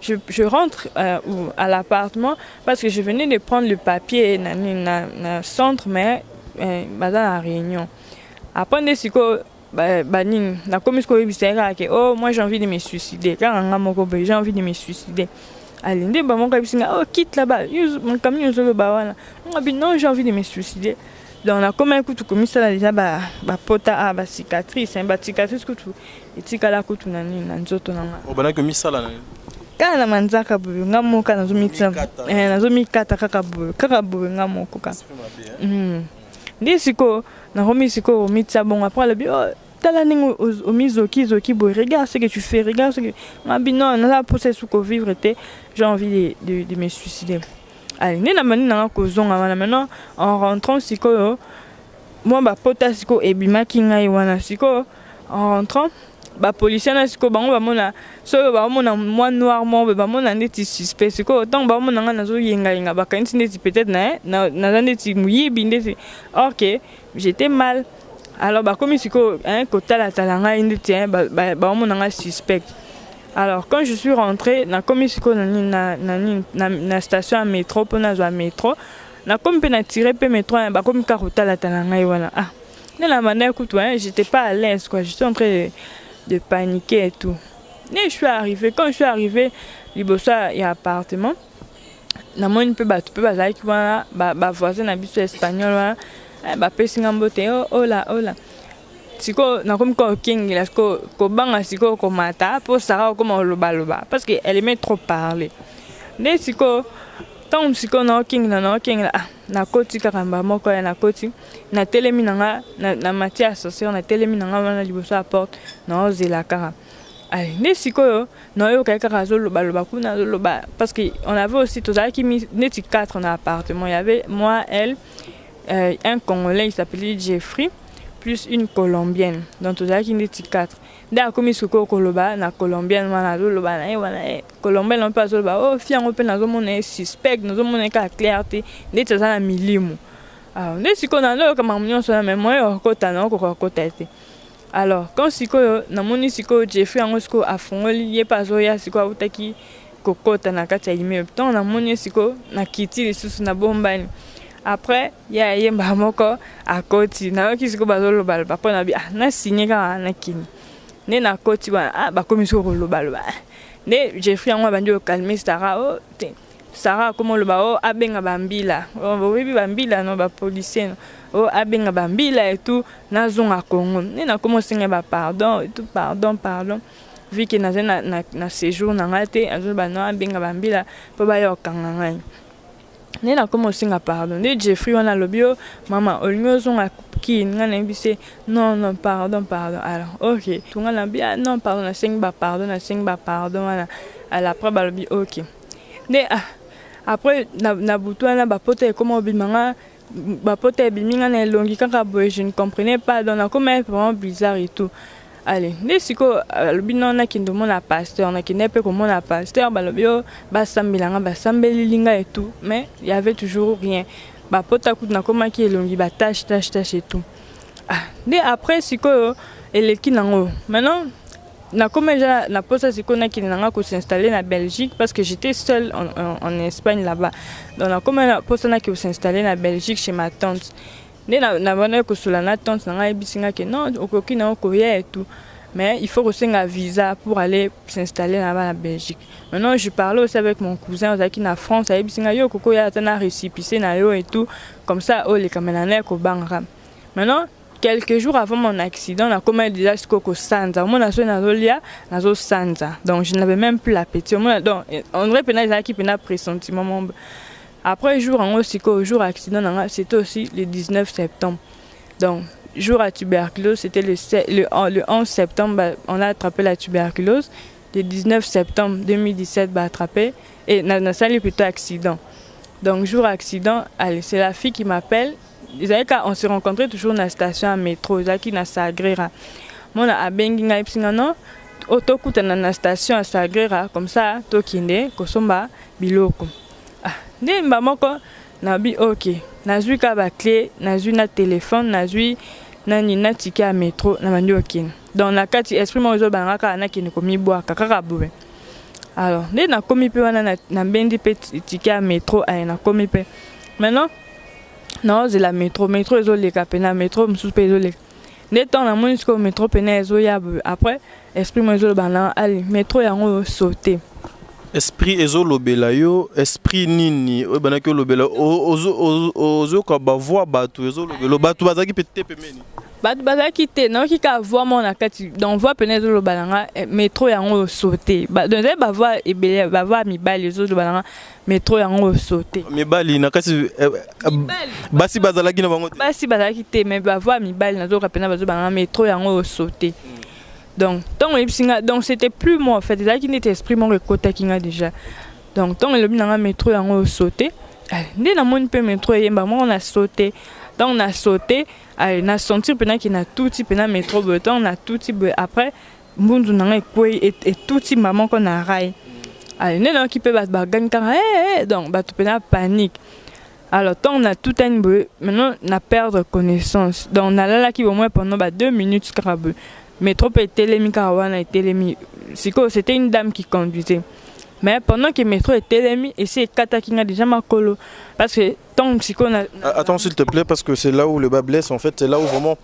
Je rentre à l'appartement parce que je venais de prendre le papier dans le centre, mais dans la réunion. Après, oh, moi j'ai envie de me suicider. J'ai envie de me suicider. Oh, quitte là-bas. Mon camion, non, j'ai envie de me suicider. Donc on a comme un coup tout comme ça déjà pota a cicatrice, un cicatrice que tout et tikala kutu nani nzoto nanga. Obana que misala nani. Kana manzaka bu ngamo kana zomitsa. Nazomikata kaka bu ngamo koka. Ndisiko na romi siko mitsa bon après le bio tala ningo omizoki zoki bo regarde ce que tu fais, regarde ce que mabi non na poser sous ko vivre était j'ai envie de me suicider. Allez, na mani na ko zonga wana maintenant en rentrant siko moi pota siko ebima kinga wana siko en rentrant policier na siko bango bamona so bamona moi noir mo bamona ndeti suspect siko tant bamona nga nazo yenga bakanisi ndeti peut-être na ndeti muyibi ndeti OK j'étais mal alors comme siko kotala talanga ndeti bamona nga suspect. Alors quand je suis rentrée na comme siko na station à métro pour na métro na comme pe na tiré pe métro comme kotala talanga voilà ah na manière écoute j'étais pas à l'aise quoi, j'étais en train de paniquer et tout. Et je suis arrivée, quand je suis arrivée, il y a un appartement. Na moi une peu bazaki voilà, voisin habite espagnol voilà, pesinga mbote oh là. Siko na comme ko king la ko banga siko ko mata pour Sarah comme loba parce que elle aimait trop parler. Ne siko tant siko na king na koti karamba moko na koti na telemi nanga na matière associée na telemi nanga wana liboso à porte na ozela kara. Allez, ne siko na yo kaka zo loba kuna loba parce que on avait aussi tous qui neti 4 dans appartement, il y avait moi, elle, un Congolais il s'appelait Jeffrey plus une Colombienne. Donc tous qui neti 4. Dès comme siko koloba na Colombienne wana loba na Colombienne on passe loba oh fian on peut na zo mon suspect na zo mon ka clarté neti ça na milimu. Alors ne siko na lo kama mnyo so na même moi kota na ko kota été. Alors quand siko na moni siko Jeffrey ango siko afongoli ye pazo ya siko utaki kokota na kati ya immeuble tant na moni siko na kiti lisusu na bombani après ya yemba moko akoti na ki siko bazolo bal papa na bi na signé ka na kini ne na koti ba komi siko lo bal ne Jeffrey ango bandi o calmer Sarah comment le ba abenga bambila oui bambila no ba policier oh abenga bambila et tout na zonga Congo ni na commencé nga pardon et tout pardon vu que na séjour na ngate azo ba no abenga bambila po ba yo kanga ngai ni na commencé nga pardon ni Jeffrey wana lobio mama olingo zonga ki nga na bise non pardon alors OK tout nga na bien non pardon na sing ba pardon wana alors après ba lobi OK ne après na butwana ba pote comment bimanga ba pote biminga na longi kaka boy je ne comprenais pas donc comme vraiment bizarre et tout. Allez ne siko le binon na kindo mona pasteur na kinepe comme mona pasteur ba lobio ba sambilanga ba sambeli linga et tout mais il y avait toujours rien ba pota ku na koma ki longi ba tâche et tout. Ne après siko eleki nango maintenant na comme déjà na posa siko na kinanga ko s'installer na Belgique parce que j'étais seule en Espagne là-bas. Donc na comme na posa na ko s'installer na Belgique chez ma tante. Ne na bana ko sula na tante na bisinga que non okoki na okoya et tout. Mais il faut aussi un visa pour aller s'installer là-bas na Belgique. Maintenant je parlais aussi avec mon cousin qui na France, a bisinga yo koko ya tana récipicé na yo et tout comme ça oh les kamenana ko bangara. Maintenant quelques jours avant mon accident, on a commencé déjà ce coco sanza. Moi, nazo sanza. Donc, je n'avais même plus l'appétit. Donc, on dirait que les qui peuvent pressentiment. Après, jour accident, c'était aussi le 19 septembre. Donc, jour à tuberculose, c'était le 11 septembre, on a attrapé la tuberculose. Le 19 septembre 2017, attrapé. Et on a sali plutôt accident. Donc, jour accident, allez, c'est la fille qui m'appelle. On se rencontrait toujours dans la station à métro, qui na Sagrera. Moi, à Benginga, non, autokuta na la station à Sagrera, comme ça, tokinde, kosomba, biloko. Ne mbamoko, na bi ok. Na zui ka ba clé, na zui na téléphone, na zui na nina ticket à métro, na mandi okine. Dans la carte, esprit moi, bangaka na kine komi boa, kaka boube. Alors, ne na komi pe wana na bendi pe ticket à métro, na komi pe. Maintenant, non, c'est la métro les capena métro me sous les des temps la moins que métro pena ya après esprit moi allez métro ya sauté esprit ezolobela yo esprit nini oyo banaki olobela ozoka bavoix bato ezolobela bato bazalaki pete pemeni bato bazalaki te nayoki ka voix moko na kati donc voix pene ezoloba nanga métro yango sauté donc ezali bavoix ebele bavoix mibali ezoloba nanga métro yango sauté mibali na kati basi bazalaki na bango te basi bazalaki te mais bavoix mibali nazoka pena bazoba nanga métro yango sauté. Donc, donc c'était plus moi en fait, déjà qui n'était esprit mon récolté qui a déjà. Donc, tant le bien métro on a sauté. Dès la mon peu métro et moi on a sauté. Donc on a sauté, on a senti pendant qu'il a tout type pendant métro beton, on a tout type après mundu n'a quoi et tout type maman qu'on a rail. Allez, n'est qui peut battre bagan car donc battre pendant panique. Alors, tant on a tout un peu, maintenant on a perdre connaissance. Donc on a là qui au moins pendant 2 minutes scrabble. Métro est télémi Karawana et télémi. C'était une dame qui conduisait. Mais pendant que métro est télémi, et c'est Kata qui a déjà ma colo. Parce que tant que on a. Attends s'il te plaît, parce que c'est là où le bas blesse. En fait, c'est là où vraiment.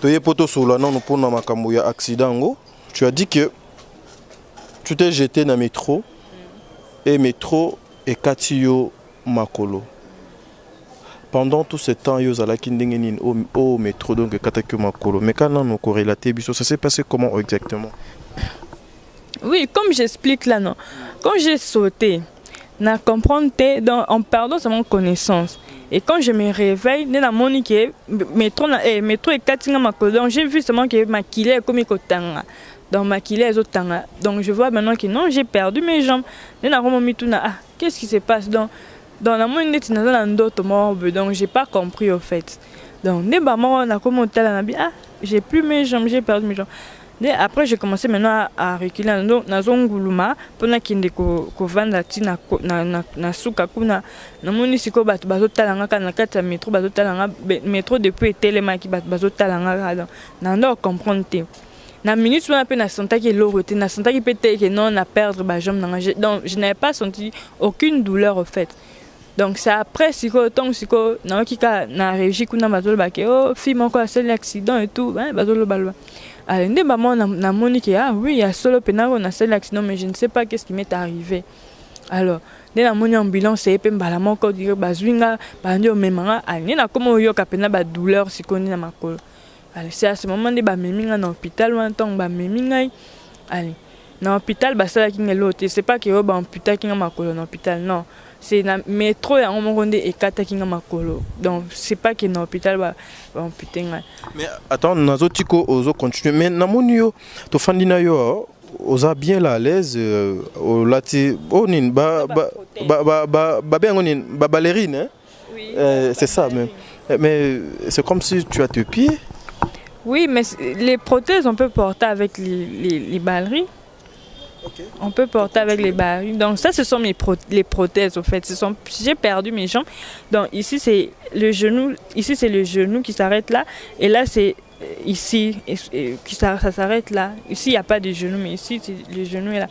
Tu es poto sur la non pour na makamouya accident. Tu as dit que tu t'es jeté dans le métro et métro et Katio Makolo. Pendant tout ce temps, il y a au métro, donc Katakyo Makolo. Mais quand on a corrélaté, ça s'est passé comment exactement? Oui, comme j'explique là, non. Quand j'ai sauté, na comprendre en perdant sa connaissance. Et quand je me réveille, na moni que métro et Katinga Makolo. Donc j'ai vu seulement que ma kilé est comme Kotanga. Donc ma kilé est Zotanga. Donc je vois maintenant que non, j'ai perdu mes jambes. Na vraiment mis tout na qu'est-ce qui se passe donc? Dans la moindre d'autres morts, donc j'ai pas compris au fait. Donc dès on a commencé à ah j'ai plus mes jambes, j'ai perdu mes jambes. Dès après j'ai commencé maintenant à reculer dans zonguluma pendant qu'il y a vendre na suka kuna na moni siko bazo talanga kana kata métro bazo talanga métro depuis téléma qui bazo talanga na ndo comprendre te. Na minute on a peine à sentir que l'eau était na sentir que peut-être que non on a perdre ma jambe donc je n'avais pas senti aucune douleur au fait. Donc c'est après tant na kika na régi kuna bazolo ba ke oh fille moko a fait l'accident et tout bazolo balwa. Alors ndé maman na moni que ah oui il y a solo pena on a fait l'accident mais je ne sais pas qu'est-ce qui m'est arrivé. Alors dès la moni ambulance et pe mbala moko dire bazwinga bandi o memanga ani na komo yo ka pena ba douleur sikoni na makolo. Alors c'est à ce moment de ba meminga na hôpital wan tong ba meminga allez na hôpital ba sala ki ngelote c'est pas que yo ba amputa ki na makolo na hôpital non. C'est le métro et on Kata qui makolo. Donc c'est pas que dans l'hôpital va amputer. Mais attends, nazo tiko ozo continue. Mais namonio to fandina yo oza bien là à l'aise au lati onin ba ballerine hein? Oui. C'est ça même. Mais c'est comme si tu as tes pieds. Oui, mais les prothèses on peut porter avec les ballerines. Okay. On peut porter avec les barils. Donc ça, ce sont les prothèses, au fait. J'ai perdu mes jambes. Donc ici, c'est le genou. Ici, c'est le genou qui s'arrête là. Et là, c'est ici. Ça s'arrête là. Ici, il n'y a pas de genou, mais ici, le genou est là.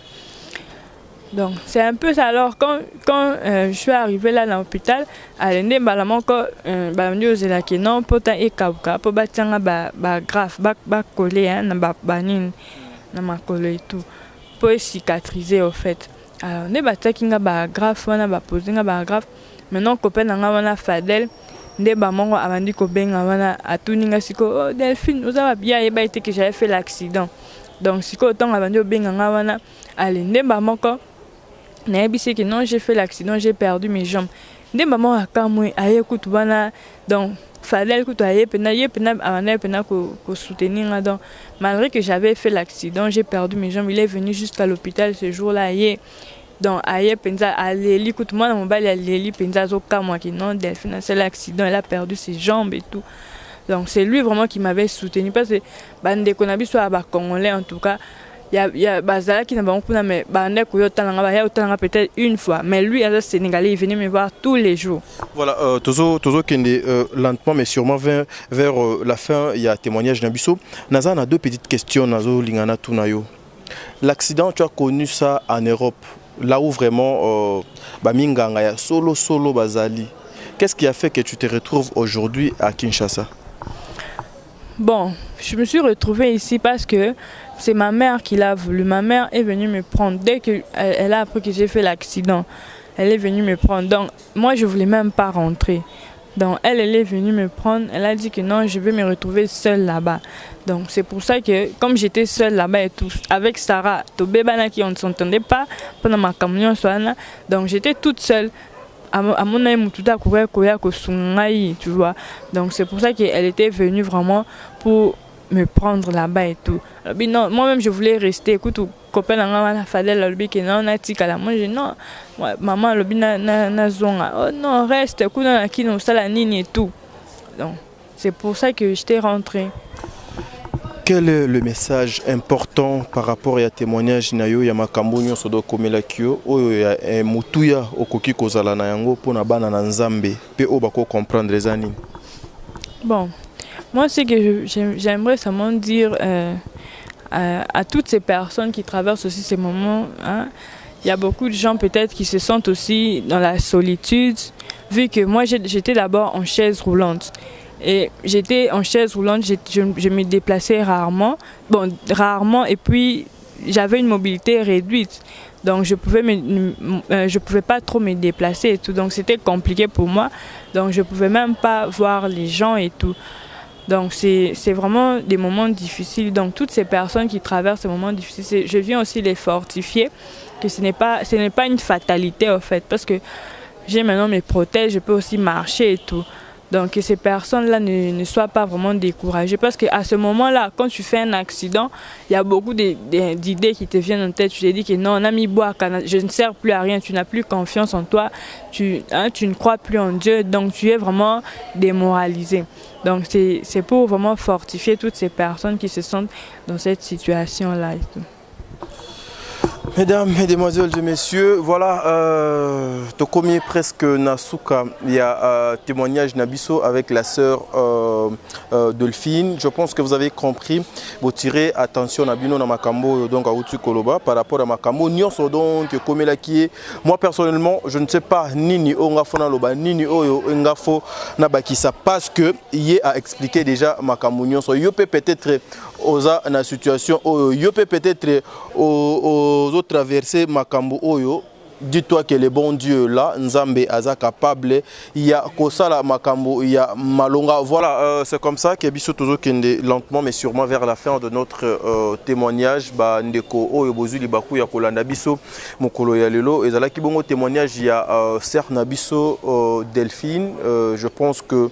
Donc c'est un peu ça. Alors quand je suis arrivée là dans l'hôpital, à l'endroit balamon quand bamdi ozela ke non pota e kabuka po batanga ba graphe ba coller hein na ba nini na makolo et tout. Pour cicatriser au fait. Alors ne batakinga ba graphe wana ba posinga ba graphe. Maintenant copain nga wana Fadel nde ba mongo avandi ko benga wana atuninga siko oh Delphine oza bien yeba été que j'avais fait l'accident. Donc siko autant avandi benga nga wana allez nde ba moko na yebisi que non j'ai fait l'accident, j'ai perdu mes jambes. Nde maman akamwe aye kutu wana donc Fadel kutu aye pena avandi pena ko soutenir donc malgré que j'avais fait l'accident, j'ai perdu mes jambes. Il est venu jusqu'à l'hôpital ce jour-là. Donc, aïe, penza, allez, écoute, moi, dans mon bal, allez, penza, zoka, moi, qui non, Delphine, c'est l'accident, elle a perdu ses jambes et tout. Donc, c'est lui vraiment qui m'avait soutenu. Parce que, bande konabi soit à Congolais, en tout cas, il y a Bazala qui n'a pas beaucoup, mais bande koyotanga peut-être une fois. Mais lui, à Sénégalais, il venait me voir tous les jours. Voilà, Tozo Kende, lentement, mais sûrement vers la fin, il y a témoignage d'Ambisso. Naza, on a deux petites questions, Nazo, Lingana, Tunayo. L'accident, tu as connu ça en Europe, là où vraiment, Baminganga, solo, Bazali. Qu'est-ce qui a fait que tu te retrouves aujourd'hui à Kinshasa? Bon, je me suis retrouvée ici parce que c'est ma mère qui l'a voulu. Ma mère est venue me prendre. Dès qu'elle a appris que j'ai fait l'accident, elle est venue me prendre. Donc, moi, je ne voulais même pas rentrer. Donc, elle est venue me prendre. Elle a dit que non, je vais me retrouver seule là-bas. Donc, c'est pour ça que, comme j'étais seule là-bas et tout, avec Sarah, Tobébana qui on ne s'entendait pas pendant ma camion, donc j'étais toute seule. À mon avis, tout à courir, tu vois. Donc, c'est pour ça qu'elle était venue vraiment pour me prendre là-bas et tout. Alors, non, moi-même, je voulais rester. Écoute, copain, la fadelle, qui non, on a dit qu'à la moi, j'ai non, maman, le na zonga. Oh non, reste, écoute, on a qui nous la nini et tout. Donc, c'est pour ça que j'étais rentrée. Quel est le message important par rapport à témoignage nayo ya makambo nyonso do komela kio oyo ya mutuya okoki kozala na yango pona bana na Nzambe pe o bako comprendre les années? Bon, moi c'est que j'aimerais seulement dire à toutes ces personnes qui traversent aussi ces moments, hein, il y a beaucoup de gens peut-être qui se sentent aussi dans la solitude, vu que moi j'étais d'abord en chaise roulante. Et j'étais en chaise roulante, je me déplaçais rarement, et puis j'avais une mobilité réduite. Donc je pouvais pas trop me déplacer et tout, donc c'était compliqué pour moi. Donc je pouvais même pas voir les gens et tout. Donc c'est vraiment des moments difficiles. Donc toutes ces personnes qui traversent ces moments difficiles, je viens aussi les fortifier, que ce n'est pas une fatalité en fait, parce que j'ai maintenant mes prothèses, je peux aussi marcher et tout. Donc que ces personnes-là ne soient pas vraiment découragées, parce qu'à ce moment-là, quand tu fais un accident, il y a beaucoup d'idées qui te viennent en tête. Tu te dis que non, on a mis bois, je ne sers plus à rien, tu n'as plus confiance en toi, tu ne crois plus en Dieu, donc tu es vraiment démoralisé. Donc c'est pour vraiment fortifier toutes ces personnes qui se sentent dans cette situation-là et tout. Mesdames, mesdemoiselles et messieurs, voilà, Tokomi presque Nasuka, il y a témoignage Nabiso avec la sœur Delphine. Je pense que vous avez compris. Vous tirez attention à Bino Namakambo, donc à Outu Koloba, par rapport à Makambo. Nyonso donc, comme la qui est. Moi personnellement, je ne sais pas ni Ongafo Naloba, ni Oyo Ngafo Nabakisa, parce que il a expliqué déjà Makambo Nyonso. Yo peut peut-être oza na situation yo peut peut-être aux autres traverser makambo oyo. Dis-toi que le bon Dieu là, Nzambe aza capable, il y a kosala makambo, il y a malonga. Voilà, c'est comme ça que biso tozo kende lentement mais sûrement vers la fin de notre témoignage. Ba ndeko oyo bozuli baku ya kolanda biso mokolo ya lelo ezala ki bongo témoignage il y a Sœur Nabiso Delphine. Je pense que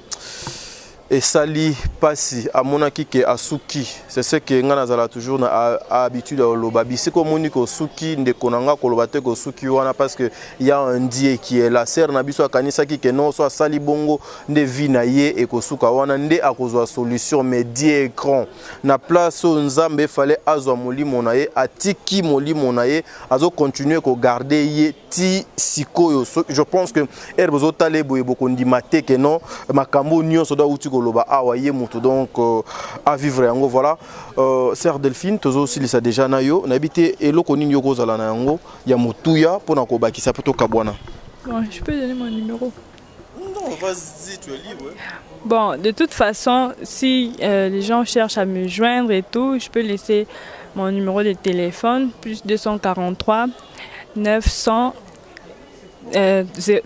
et sali pasi amonaki ke asuki, c'est ce que ngana zala toujours na habitude au lobabi, c'est comme moni ko suki ndeko nanga ko lobate ko suki wana, parce que il y a un Dieu qui est la. Sœur Nabiso akanisa ki ke non so sali bongo nde vina ye e ko suka wana nde akozwa solution, mais Dieu est grand na place o Nzambe fallait azwa molimo na ye atiki molimo na ye azo continuer ko garder ye ti sikoyo. Je pense que herbozo talebo e boko ndimate ke non makambo nyonso da uti koloba awaye mutu, donc à vivre yango. Voilà, Sœur Delphine tozo aussi ça déjà na yo na habité eloko nini yoko zala na yango ya mutuya pona ko bakisa poto kabwana. Bon, je peux donner mon numéro? Non, vas-y, tu es libre. Bon, de toute façon, si les gens cherchent à me joindre et tout, je peux laisser mon numéro de téléphone, plus 243 900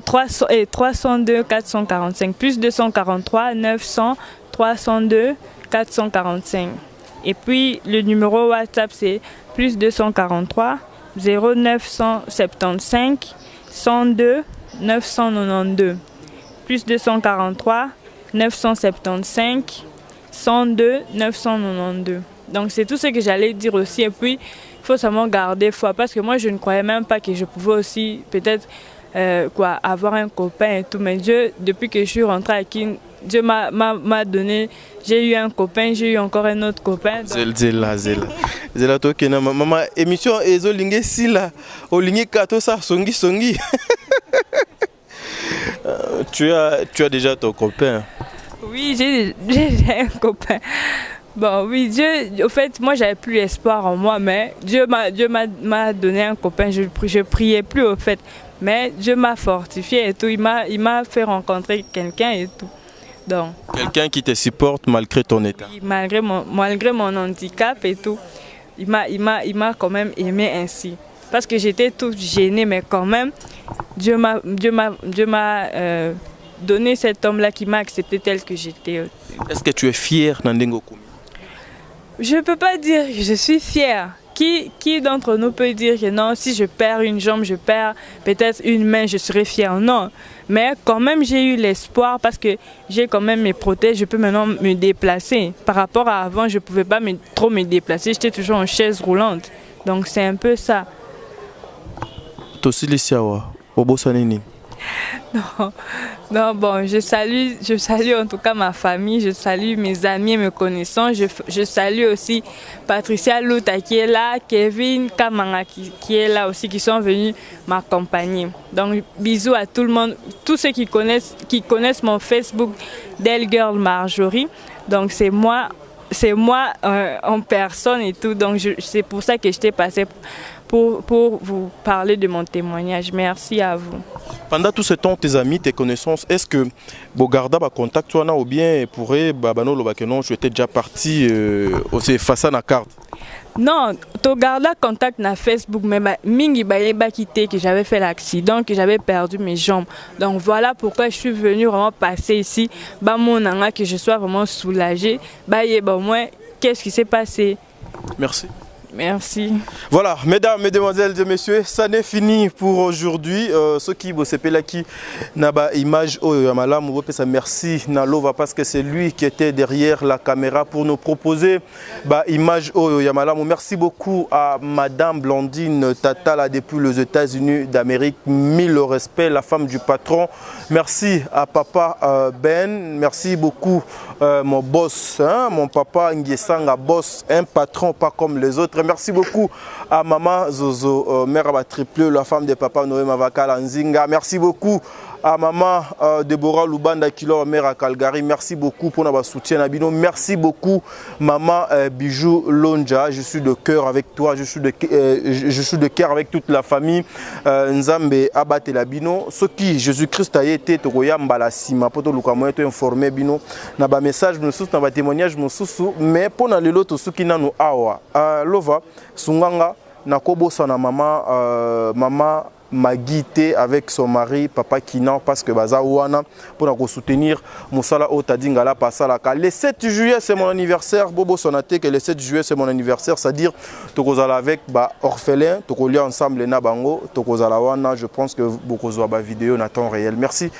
302 445, plus 243 900 302 445. Et puis le numéro WhatsApp c'est plus 243 0975 102 992, plus 243 975 102 992. Donc c'est tout ce que j'allais dire aussi. Et puis il faut seulement garder foi, parce que moi je ne croyais même pas que je pouvais aussi peut-être avoir un copain et tout. Mais Dieu, depuis que je suis rentrée à Kin, Dieu m'a donné, j'ai eu un copain, j'ai eu encore un autre copain. Zela to kena maman émission ezo lingé si la o lingé kato ça songi. Tu as déjà ton copain? Oui, j'ai un copain. Bon, oui, Dieu, au fait, moi, j'avais plus espoir en moi, mais Dieu m'a donné un copain. Je priais plus, au fait, mais Dieu m'a fortifié et tout. Il m'a fait rencontrer quelqu'un et tout. Donc, quelqu'un qui te supporte malgré ton état. Oui, malgré mon handicap et tout. il m'a quand même aimé ainsi. Parce que j'étais toute gênée, mais quand même, Dieu m'a donné cet homme-là qui m'a accepté tel que j'étais. Est-ce que tu es fière d'Ndengo Kumi? Je ne peux pas dire que je suis fière. Qui d'entre nous peut dire que non, si je perds une jambe, je perds peut-être une main, je serai fière? Non. Mais quand même, j'ai eu l'espoir parce que j'ai quand même mes prothèses, je peux maintenant me déplacer. Par rapport à avant, je ne pouvais pas trop me déplacer, j'étais toujours en chaise roulante. Donc c'est un peu ça. Tosilisiawa, Obosanini. Non, bon, je salue en tout cas ma famille, je salue mes amis, mes connaissances, je salue aussi Patricia Louta qui est là, Kevin Kamanga qui est là aussi, qui sont venus m'accompagner. Donc bisous à tout le monde, tous ceux qui connaissent mon Facebook Del Girl Marjorie. Donc c'est moi en personne et tout, donc c'est pour ça que je t'ai passé pour vous parler de mon témoignage. Merci à vous. Pendant tout ce temps, tes amis, tes connaissances, est-ce que Bogarda va contacter toi ou bien pourrait Babano Lobakenon, tu étais déjà parti face à la carte? Non, Togarda contact na Facebook, mais mingi ba quitté que j'avais fait l'accident, que j'avais perdu mes jambes. Donc voilà pourquoi je suis venue vraiment passer ici, que je sois vraiment soulagée. Au moins, qu'est-ce qui s'est passé? Merci. Merci. Voilà, mesdames, mesdemoiselles et messieurs, ça n'est fini pour aujourd'hui. Ce qui vous là qui n'a pas image au Yamala, merci Nalova parce que c'est lui qui était derrière la caméra pour nous proposer image au Yamala. Merci beaucoup à Madame Blandine Tatala depuis les États-Unis d'Amérique. Mille respect, la femme du patron. Merci à Papa Ben. Merci beaucoup mon boss, mon papa Ngiesanga boss, un patron pas comme les autres. Merci beaucoup à Maman Zozo, mère à triple, la femme de Papa Noé Mavakala Nzinga. Merci beaucoup à Maman Deborah Lubanda Kilo, mère à Calgary. Merci beaucoup pour notre soutien. Merci beaucoup Maman Bijou Lonja. Je suis de cœur avec toi, je suis de cœur avec toute la famille. Nzambe Abate Labino. Ce qui Jésus-Christ a été Togoyamba Sima, pour te informer Bino. Naba message, naba témoignage, mais pour les autres, ceux qui n'ont pas Lova, Sunganga, Nakobo Sana Maman Magité avec son mari, Papa Kinan, parce que Bazaouana, pour soutenir Moussala Otadingala Pasalaka. Le 7 juillet, c'est mon anniversaire. Bobo Sonate, que le 7 juillet, c'est mon anniversaire. C'est-à-dire, Tokozala avec Orphelin, Tokolia ensemble, Nabango, Tokozala Wana. Je pense que beaucoup de vidéos en temps réel. Merci.